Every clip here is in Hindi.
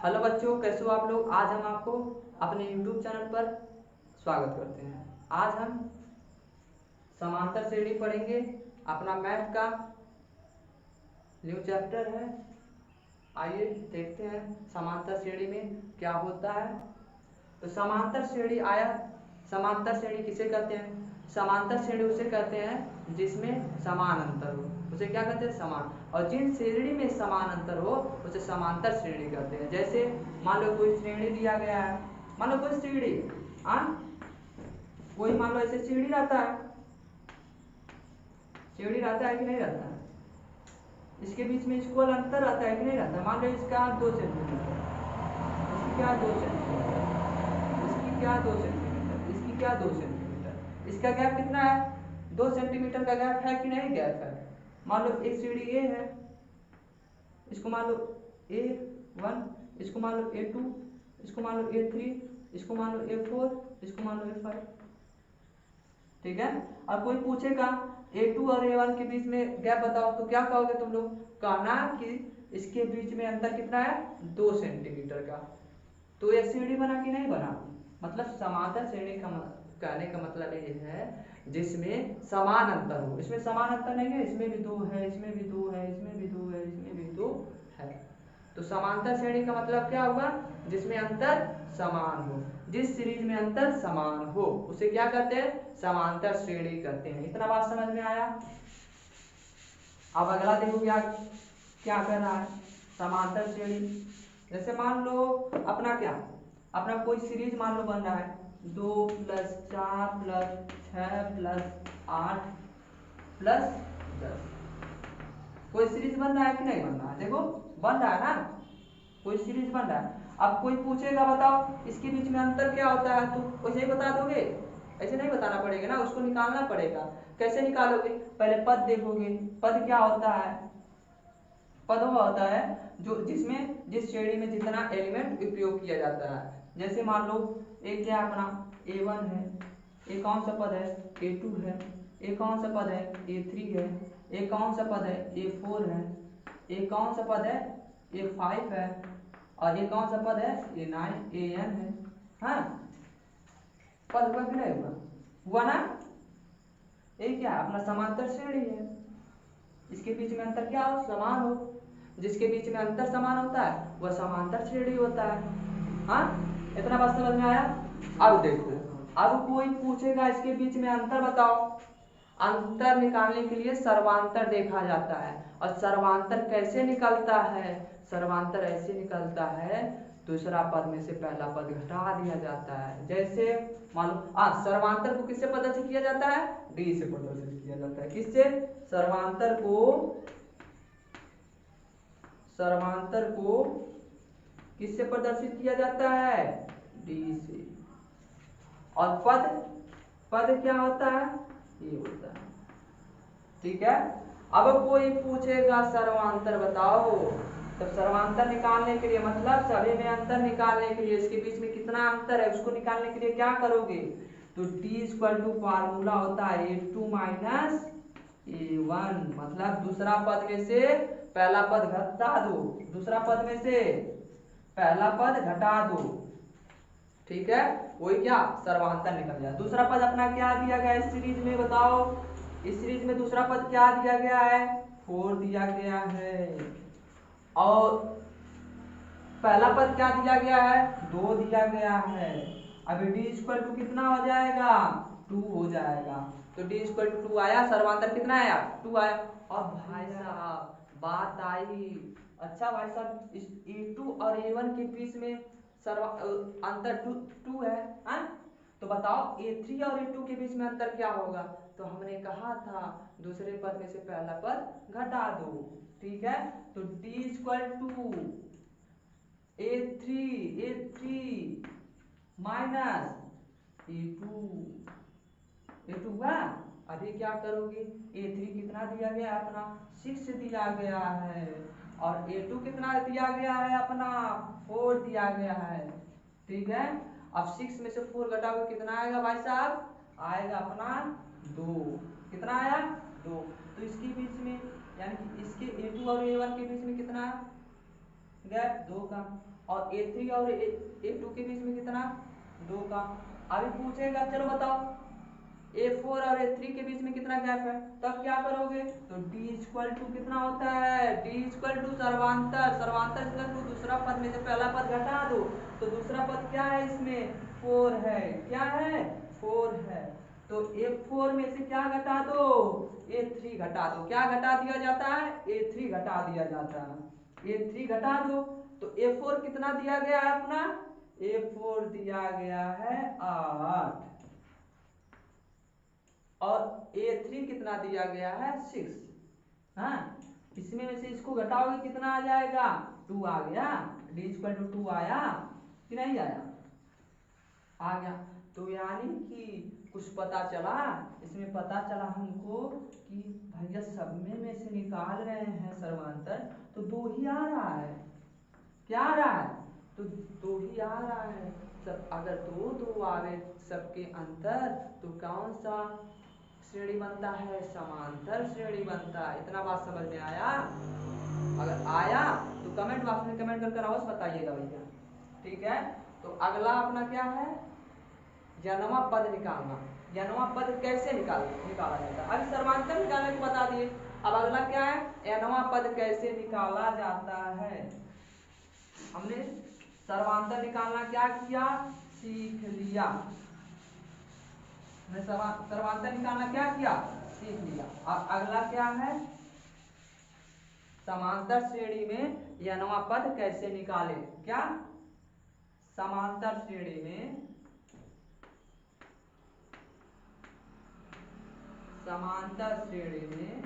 हेलो बच्चों, कैसे हो आप लोग। आज हम आपको अपने YouTube चैनल पर स्वागत करते हैं। आज हम समांतर श्रेणी पढ़ेंगे। अपना मैथ का न्यू चैप्टर है। आइए देखते हैं समांतर श्रेणी में क्या होता है। तो समांतर श्रेणी आया। समांतर श्रेणी किसे कहते हैं? समांतर श्रेणी उसे कहते हैं जिसमें समान अंतर हो, उसे क्या कहते हैं? समान। और जिन श्रेणी में समान अंतर हो उसे समांतर श्रेणी कहते हैं। जैसे मान लो कोई श्रेणी दिया गया है, मान लो कोई सीढ़ी, हाँ, कोई मान लो ऐसे सीढ़ी रहता है, सीढ़ी रहता है कि नहीं रहता है? इसके बीच में इक्वल अंतर रहता है कि नहीं रहता? मान लो इसका 2 सेंटीमीटर, इसकी क्या 2 सेंटीमीटर, इसकी क्या 2 सेंटीमीटर, इसकी क्या 2 सेंटीमीटर, इसका गैप कितना है? 2 सेंटीमीटर का गैप है कि नहीं? गैप है। मान लो एक सीढ़ी ए है, इसको मान लो A1, इसको मान लो A2, इसको मान लो A3, इसको मान लो A4, इसको मान लो A5। ठीक है। अब कोई पूछेगा A2 और A1 के बीच में गैप बताओ, तो क्या कहोगे तुम लोग? कहना कि इसके बीच में अंतर कितना है? 2 सेंटीमीटर का। तो ये सीढ़ी बना कि नहीं बना? मतलब समांतर श्रेणी का कहने का मतलब ये है जिसमें समान अंतर हो। इसमें समान अंतर नहीं है, इसमें भी 2 है, इसमें भी 2 है, इसमें भी 2 है, इसमें भी 2 है। तो समांतर श्रेणी का मतलब क्या हुआ? जिसमें अंतर समान हो। जिस सीरीज में अंतर समान हो उसे क्या कहते हैं? समांतर श्रेणी कहते हैं। इतना बात समझ में आया? अब अगला देखो क्या क्या कर रहा है। समांतर श्रेणी जैसे मान लो अपना क्या, अपना कोई सीरीज मान लो बन रहा है 2 + 4 + 6 + 8 + 10। कोई सीरीज बन रहा है कि नहीं बन रहा है? देखो बन रहा है ना, कोई सीरीज बन रहा है। अब कोई पूछेगा बताओ इसके बीच में अंतर क्या होता है, तो वैसे ही बता दोगे? ऐसे नहीं बताना पड़ेगा ना, उसको निकालना पड़ेगा। कैसे निकालोगे? पहले पद देखोगे। पद क्या होता है? पद वो होता है जो जिसमें जिस श्रेणी में जितना एलिमेंट उपयोग किया जाता है। जैसे मान लो एक क्या अपना A1 है, एक कौन सा पद है? A2 है, एक कौन सा पद है? A3 है, एक कौन सा पद है? A4 है, एक कौन सा पद है? A5 है, और एक कौन सा पद है? A9 AN है। हाँ, पद हुआ कि नहीं हुआ? हुआ ना? ये क्या है? अपना समांतर श्रेणी है। इसके बीच में अंतर क्या हो? समान हो। जिसके बीच में अंतर समान होता है वह समांतर श्रेणी होता है। हाँ, इतना बात समझ में आया? अब देखो, अब कोई पूछेगा इसके बीच में अंतर बताओ। अंतर निकालने के लिए सर्वांतर देखा जाता है। और सर्वांतर कैसे निकलता है? सर्वांतर ऐसे निकलता है, दूसरा पद में से पहला पद घटा दिया जाता है। जैसे मान लो सर्वांतर को किससे प्रदर्शित किया जाता है? डी से प्रदर्शित किया जाता है। किससे? सर्वांतर को किससे प्रदर्शित किया जाता है? डी से। और पद, पद क्या होता है? ये होता है। ठीक है। अब कोई पूछेगा सर्वांतर बताओ, तो सर्वांतर निकालने के लिए मतलब सभी में अंतर निकालने के लिए इसके बीच में कितना अंतर है उसको निकालने के लिए क्या करोगे? तो टी इक्वल टू फार्मूला होता है A2 - A1। मतलब दूसरा पद में से पहला पद घटा दो, दूसरा पद में से पहला पद घटा दो। ठीक है, वही क्या सर्वांतर निकल जाए। दूसरा पद अपना क्या दिया गया इस सीरीज में बताओ? इस सीरीज में दूसरा पद क्या दिया गया है? 4 दिया गया है। और पहला पद क्या दिया गया है? 2 दिया गया है। अभी डी इक्वल टू कितना हो जाएगा? 2 हो जाएगा। तो डी इक्वल टू 2 आया। सर्वांतर कितना आया? 2 आया। अब भाई साहब बात आई। अच्छा भाई साहब, इस A2 और A1 के बीच में अंतर 2 है, हाँ? तो बताओ A3 और A2 के बीच में अंतर क्या होगा? तो हमने कहा था दूसरे पद में से पहला पद घटा दो। ठीक है, तो D equal to A3 minus A2, A2 हुआ। अभी क्या करोगे? A3 कितना दिया गया अपना? 6 दिया गया है। और A2 कितना दिया गया है अपना? 4 दिया गया है। ठीक है, अब 6 में से 4 घटाओगे कितना आएगा भाई साहब? आएगा अपना 2। कितना आया? 2। तो इसके बीच में यानी कि इसके A2 और A1 के बीच में कितना है? गैप 2 का, और A3 और A2 के बीच में कितना 2 का। अभी पूछेगा चलो बताओ A4 और A3 के बीच में कितना गैप है, तब क्या करोगे, तो D इक्वल टू कितना होता है, D इक्वल टू सर्वांतर, सर्वांतर इक्वल टू दूसरा पद में से पहला पद घटा दो, तो दूसरा पद क्या है इसमें 4 है, क्या है 4 है, तो A4 में से क्या घटा दो A3 घटा दो, क्या घटा दिया जाता है A3 घटा दिया जाता है, A3 घटा दो, तो A4 कितना दिया गया है अपना, A4 दिया गया है 8, और A3 कितना दिया गया है 6। हाँ, इसमें में से इसको घटाओगे कितना आ जाएगा 2 आ गया, D इक्वल टू 2 आया कि नहीं आया, आ गया। तो यानी कि कुछ पता चला, इसमें पता चला हमको कि भैया सब में से निकाल रहे हैं सर्वांतर, तो 2 ही आ रहा है, क्या आ रहा है, तो 2 ही आ रहा है। सब अगर 2 2 आवे सबके अंतर, तो कौन सा श्रेणी बनता है, समांतर श्रेणी बनता है। इतना बात समझ में आया, अगर आया तो कमेंट बॉक्स में कमेंट करके अवश्य बताइएगा भैया, ठीक है। तो अगला अपना क्या है, जन्मा पद निकालना, जन्मा पद कैसे निकाला जाता है, अभी सर्वांतर निकालने को बता दिए, अब अगला क्या है, एनवा पद कैसे निकाला जाता है। हमने सर्वांतर निकालना क्या किया, सीख लिया, हमने सर्वांतर निकालना क्या किया, सीख लिया। और अगला क्या है, समांतर श्रेणी में यनवा पद कैसे निकाले, क्या समांतर श्रेणी में, समांतर श्रेणी में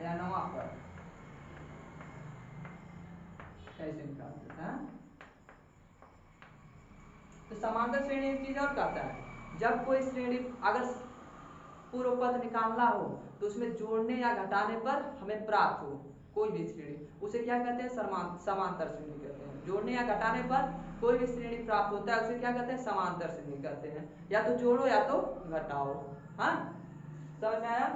यनवा पद कैसे निकालते हैं। तो समांतर श्रेणी एक चीज और कहता है, जब कोई श्रेणी अगर पूर्व पद निकालना हो तो उसमें जोड़ने या घटाने पर हमें प्राप्त हो कोई भी श्रेणी, उसे क्या कहते हैं, समांतर श्रेणी कहते हैं। जोड़ने या घटाने पर कोई भी श्रेणी प्राप्त होता है उसे क्या कहते हैं, समांतर श्रेणी कहते हैं। या तो जोड़ो या तो घटाओ, हाँ समझ में आया।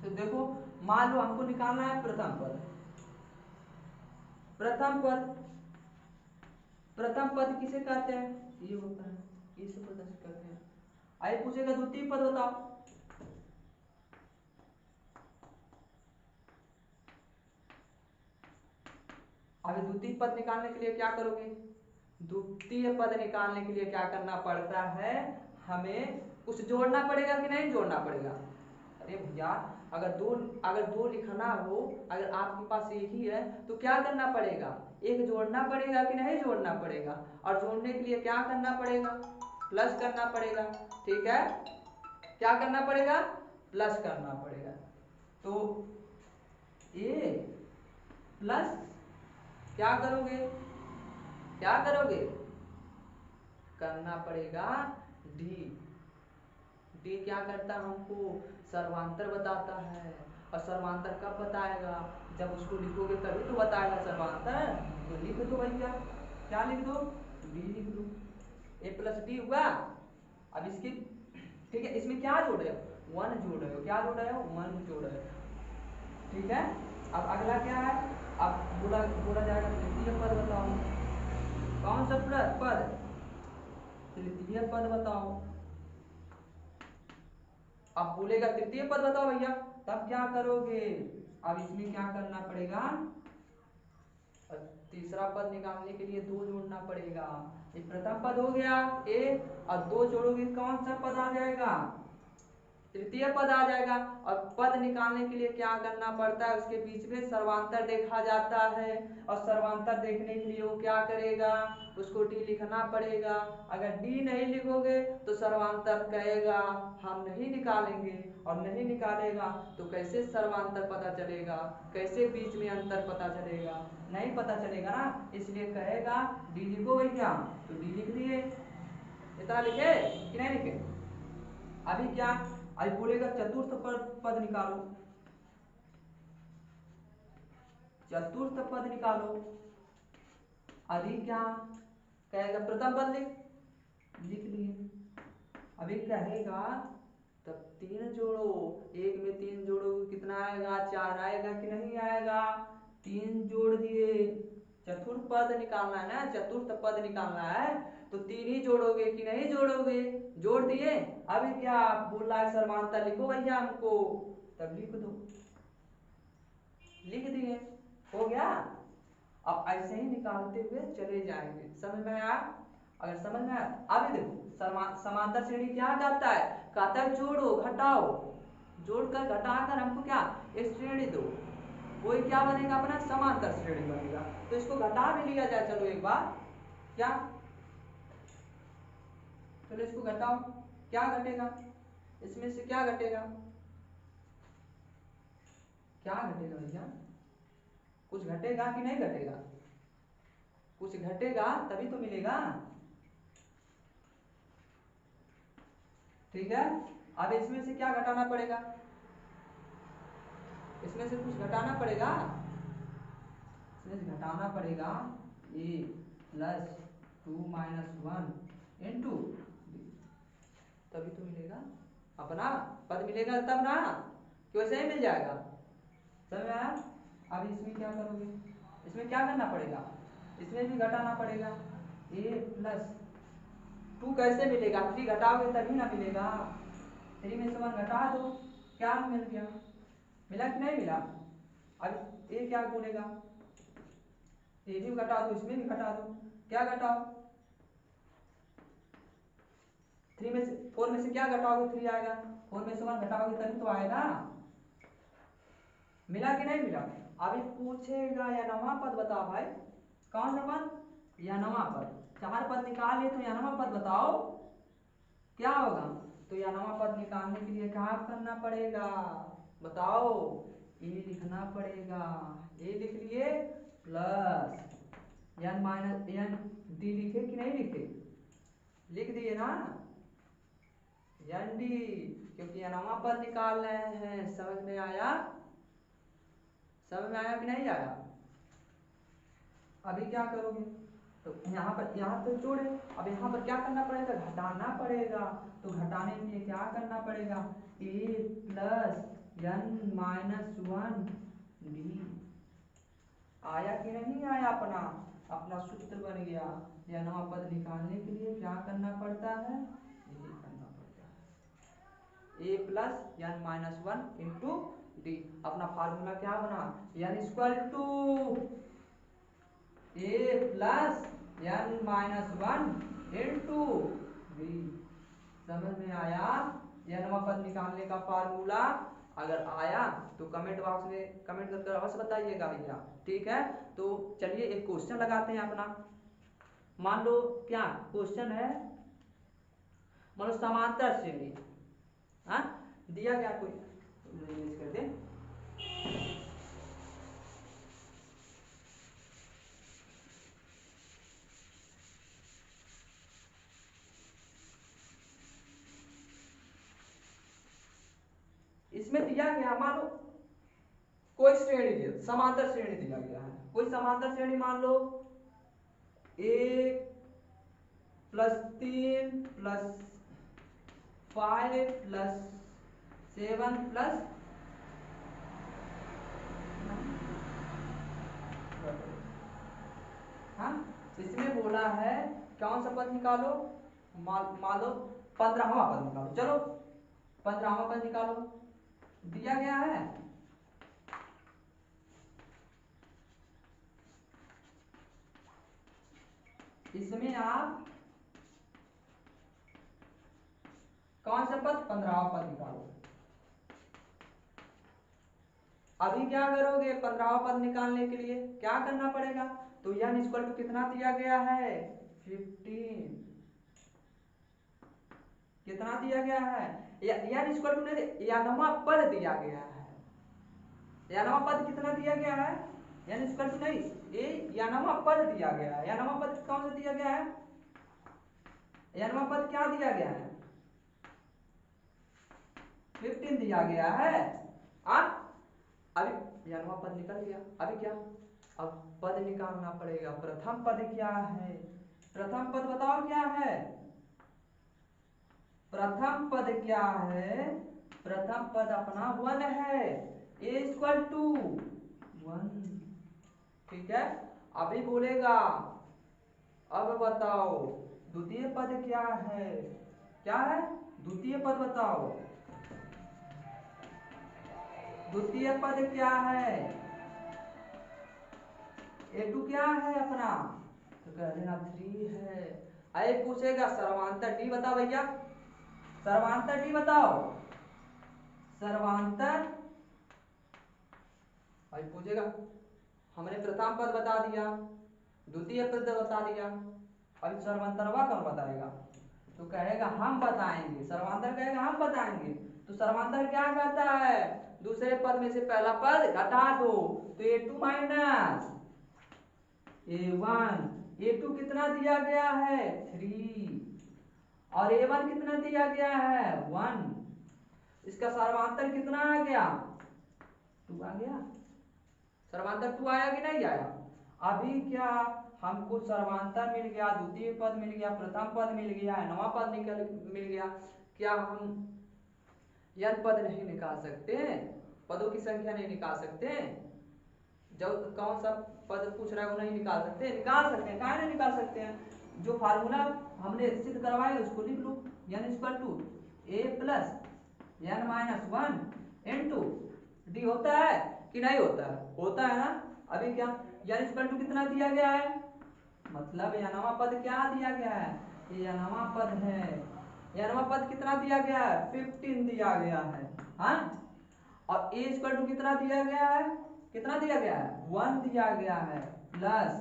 तो देखो मान लो हमको निकालना है प्रथम पद, प्रथम पद, प्रथम पद किसे कहते हैं, ये होता है, इसे प्रदर्शित करते हैं। आइए पूछेगा द्वितीय पद बताओ, अभी द्वितीय पद निकालने के लिए क्या करोगे, द्वितीय पद निकालने के लिए क्या करना पड़ता है, हमें कुछ जोड़ना पड़ेगा कि नहीं जोड़ना पड़ेगा। अरे भैया अगर दो लिखना हो, अगर आपके पास एक ही है तो क्या करना पड़ेगा, एक जोड़ना पड़ेगा कि नहीं जोड़ना पड़ेगा, और जोड़ने के लिए क्या करना पड़ेगा, प्लस करना पड़ेगा, ठीक है, क्या करना पड़ेगा, प्लस करना पड़ेगा। तो ए प्लस क्या करोगे, क्या करोगे, करना पड़ेगा डी, डी क्या करता है हमको सर्वांतर बताता है, और सर्वांतर कब बताएगा, जब उसको लिखोगे तभी तो बताएगा सर्वांतर। तो लिख दो भैया, क्या लिख दो, डी लिख दो, ए प्लस डी हुआ। अब इसकी ठीक है, इसमें क्या जोड़ रहे हो, 1 जोड़ रहे हो, क्या जोड़ रहे हो 1 जोड़ रहे हो, ठीक है। अब अगला क्या है, अब बोला बोला जाएगा तृतीय पद बताओ, कौन सा पद, तृतीय पद बताओ। अब बोलेगा तृतीय पद बताओ भैया, तब क्या करोगे, अब इसमें क्या करना पड़ेगा, और तीसरा पद निकालने के लिए 2 जोड़ना पड़ेगा। ये प्रथम पद हो गया ए, और 2 जोड़ोगे कौन सा पद आ जाएगा, तृतीय पद आ जाएगा। और पद निकालने के लिए क्या करना पड़ता है, उसके बीच में सर्वांतर देखा जाता है, और सर्वांतर देखने के लिए वो क्या करेगा, उसको डी लिखना पड़ेगा। अगर डी नहीं लिखोगे तो सर्वांतर कहेगा हम नहीं निकालेंगे, और नहीं निकालेगा तो कैसे सर्वांतर पता चलेगा, कैसे बीच में अंतर पता चलेगा, नहीं पता चलेगा ना, इसलिए कहेगा डी लिखो भैया, तो डी लिख दिए, इतना लिखे कि नहीं लिखे। अभी क्या, अभी बोलेगा चतुर्थ पद निकालो, चतुर्थ पद निकालो। अभी क्या कहेगा, प्रथम पद लिख लिए, अभी कहेगा तब 3 जोड़ो, एक में 3 जोड़ोगे कितना कितना आएगा, 4 आएगा कि नहीं आएगा। 3 जोड़ दिए, चतुर्थ पद निकालना है ना, चतुर्थ पद निकालना है तो 3 ही जोड़ोगे कि नहीं जोड़ोगे। जोड़ दिए, अभी क्या बोल रहा है समांतर लिखो भैया हमको, तब लिख दो, लिख दिए, हो गया। अब ऐसे ही निकालते हुए चले जाएंगे, समझ में आया। अगर समझ में आया, अभी देखो समांतर श्रेणी क्या कहता है, कहता है जोड़ो घटाओ, जोड़कर घटाकर हमको क्या एक श्रेणी दो, वही क्या बनेगा अपना समांतर श्रेणी बनेगा। तो इसको घटा भी लिया जाए, चलो एक बार, क्या, चलो इसको घटाओ, क्या घटेगा, इसमें से क्या घटेगा, क्या घटेगा भैया, कुछ घटेगा कि नहीं घटेगा, कुछ घटेगा तभी तो मिलेगा, ठीक है। अब इसमें से क्या घटाना पड़ेगा, इसमें से कुछ घटाना पड़ेगा, इसमें से घटाना पड़ेगा a प्लस 2 माइनस 1 इंटू, तभी तो मिलेगा अपना पद, मिलेगा तब ना, कि वैसे ही मिल जाएगा, समझ में आया। अब इसमें क्या करोगे, इसमें क्या करना पड़ेगा, इसमें भी घटाना पड़ेगा, a प्लस 2 कैसे मिलेगा, 3 घटाओगे तभी ना मिलेगा, 3 में से 1 घटा दो, क्या मिल गया, मिला कि नहीं मिला। अब ये क्या बोलेगा, ये भी घटा दो, इसमें भी घटा दो, क्या घटाओ, 3 में से 4 में से क्या घटाओगे, 3 आएगा, 4 में से 1 घटाओगे तभी तो आएगा, मिला कि नहीं मिला। अभी पूछेगा या नवा पद बता भाई, कौन सा पद, या नवा पद, 4 पद निकाल लिए तो या नवा पद बताओ क्या होगा। तो या नवा पद निकालने के लिए क्या करना पड़ेगा बताओ, ए लिखना पड़ेगा, ए लिख लिए plus N minus n d, लिखे कि नहीं लिखे, लिख दिए ना एन डी, क्योंकि अनवा पद निकाल रहे हैं, समझ में आया, समझ में आया कि नहीं आया। अभी क्या करोगे, तो यहाँ पर जोड़े, अब यहाँ पर क्या करना पड़ेगा, घटाना पड़ेगा, तो घटाने के लिए क्या करना पड़ेगा, ए प्लस एन माइनस 1 डी, आया कि नहीं आया, अपना अपना सूत्र बन गया। या नवा पद निकालने के लिए क्या करना पड़ता है, यही करना पड़ता है, A plus N minus 1 into D, अपना फार्मूला क्या बना, N equal to A plus N minus 1 into D, समझ में आया। यह नवा पद निकालने का फार्मूला अगर आया तो कमेंट बॉक्स में कमेंट करके अवश्य बताइएगा भैया, ठीक है। तो चलिए एक क्वेश्चन लगाते हैं अपना, मान लो क्या क्वेश्चन है, मान लो समांतर श्रेणी, हाँ दिया गया, कोई कर दे, इसमें दिया गया, मान लो कोई श्रेणी दिया, समांतर श्रेणी दिया गया है, कोई समांतर श्रेणी मान लो 1 प्लस 3 प्लस 5 प्लस 7 प्लस, हाँ इसमें बोला है कौन सा पद निकालो, मान लो 15वां पद निकालो, चलो 15वां पद निकालो, दिया गया है, इसमें आप कौन सा पद, 15वां पद निकालो। अभी क्या करोगे, 15वां पद निकालने के लिए क्या करना पड़ेगा, तो यन इक्वल टू कितना दिया गया है 15, कितना दिया गया है, यन इक्वल टू नहीं, यानवा पद दिया गया है, यानवा पद कितना दिया गया है, यान इक्वल टू नहीं, ये यानवा पद दिया गया है, यानवा पद कौन सा दिया गया है, यानवा पद क्या दिया गया है 15 दिया गया है। अभी यानवा पद निकल गया, अभी क्या, अब पद निकालना पड़ेगा, प्रथम पद क्या है, प्रथम पद बताओ क्या है, प्रथम पद क्या है, प्रथम पद अपना 1 है, ए इक्वल टू 1। ठीक है, अभी बोलेगा अब बताओ द्वितीय पद क्या है, क्या है द्वितीय पद बताओ, द्वितीय पद क्या है, A2 क्या है अपना, तो कह देना 3 है। आए पूछेगा सर्वांतर डी बता भैया, सर्वांतर डी बताओ, सर्वांतर, भाई पूछेगा हमने प्रथम पद बता दिया, द्वितीय पद बता दिया, अभी सर्वांतरवा कौन बताएगा, तो कहेगा हम बताएंगे, सर्वांतर कहेगा हम बताएंगे। तो सर्वांतर क्या कहता है, दूसरे पद में से पहला पद घटा दो, तो A2 माइनस A1, A2 कितना दिया गया है 3 और A1 कितना दिया गया है 1, इसका सर्वांतर कितना आ गया 2 आ गया, सर्वांतर 2 आया कि नहीं आया। अभी क्या हमको सर्वांतर मिल गया, द्वितीय पद मिल गया, प्रथम पद मिल गया, नवा पद मिल गया, क्या हम n पद नहीं निकाल सकते, पदों की संख्या नहीं निकाल सकते, जब कौन सा पद पूछ रहा है वो नहीं निकाल सकते, निकाल सकते हैं, कहाँ नहीं निकाल सकते हैं, जो फार्मूला हमने सिद्ध करवाया उसको लिख लो, n equal to a plus n minus 1 into d होता है कि नहीं होता है, होता है ना। अभी क्या n इक्वल टू कितना दिया गया है, मतलब यनवा पद क्या दिया गया है, ये यनवा पद है, यनवा पद कितना दिया गया है 15 दिया गया है, हाँ, और a इक्वल टू कितना दिया गया है, कितना दिया गया है 1 दिया गया है, प्लस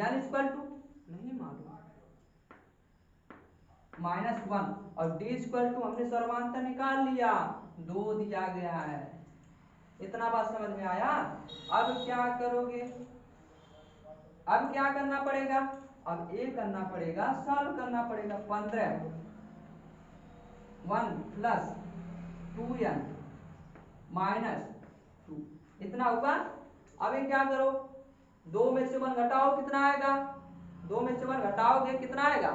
n इक्वल टू नहीं मालूम माइनस 1 और d इक्वल टू हमने सर्वांतर निकाल लिया 2 दिया गया है। इतना बात समझ में आया। अब क्या करोगे, अब क्या करना पड़ेगा, अब ए करना पड़ेगा, सॉल्व करना पड़ेगा, 15 1 प्लस 2n माइनस 2 इतना होगा। अभी क्या करो, 2 में से 1 घटाओ कितना आएगा, 2 में से 1 घटाओगे कितना आएगा,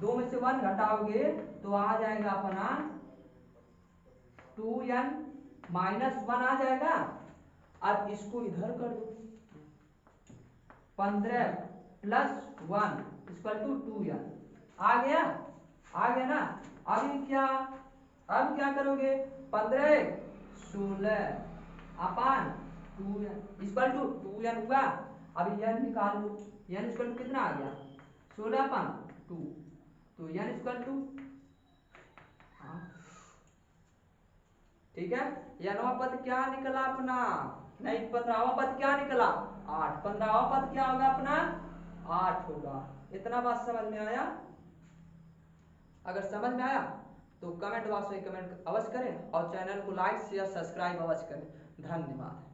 2 में से 1 घटाओगे तो आ जाएगा अपना 2n माइनस 1 आ जाएगा। अब इसको इधर कर दो, 15 प्लस 1 इक्वल टू 2n आ गया, आ गया ना। अभी क्या, अब क्या करोगे, 15 16 अपान 2n इक्वल टू 2n हुआ। अभी n निकाल लो, n इक्वल टू कितना आ गया 16 अपान 2, तो n इक्वल टू, ठीक है, नवा पद क्या निकला अपना, नहीं 15वां पद क्या निकला 8, 15वां पद क्या होगा अपना 8 होगा। इतना बात समझ में आया। अगर समझ में आया तो कमेंट बॉक्स में कमेंट अवश्य करें और चैनल को लाइक शेयर सब्सक्राइब अवश्य करें। धन्यवाद।